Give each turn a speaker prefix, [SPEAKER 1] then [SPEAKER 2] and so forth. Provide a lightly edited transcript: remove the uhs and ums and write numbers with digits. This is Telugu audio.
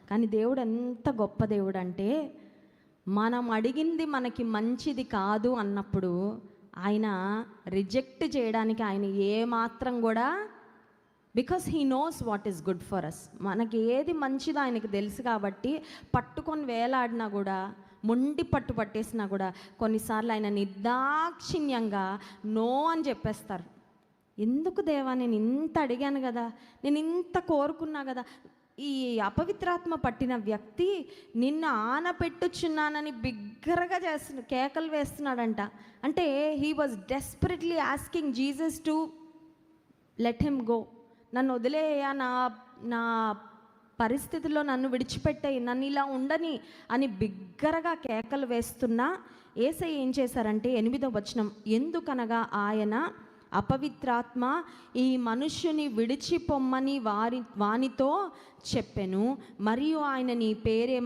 [SPEAKER 1] కానీ దేవుడు ఎంత గొప్ప దేవుడు అంటే, మనం అడిగింది మనకి మంచిది కాదు అన్నప్పుడు ఆయన రిజెక్ట్ చేయడానికి ఆయన ఏమాత్రం కూడా, because he knows what is good for us. మనకి ఏది మంచిదో ఆయనకి తెలుసు కాబట్టి పట్టుకొని వేలాడినా కూడా, మొండి పట్టు పట్టేసినా కూడా కొన్నిసార్లు ఆయన నిర్దాక్షిణ్యంగా నో అని చెప్పేస్తారు. ఎందుకు దేవా, నేను ఇంత అడిగాను కదా, నేను ఇంత కోరుకున్నా కదా. ఈ అపవిత్రాత్మ పట్టిన వ్యక్తి నిన్ను ఆనపెట్టుచున్నానని బిగ్గరగా కేకలు వేస్తున్నాడంట. అంటే he was desperately asking Jesus to let him go. నన్ను వదిలేయా, నా పరిస్థితిలో నన్ను విడిచిపెట్టాయి, నన్ను ఇలా ఉండని అని బిగ్గరగా కేకలు వేస్తున్నా యేసయ్య ఏం చేశారంటే 8వ వచనం, ఎందుకనగా ఆయన అపవిత్రాత్మ ఈ మనుష్యుని విడిచిపొమ్మని వానితో చెప్పెను, మరియు ఆయన నీ పేరే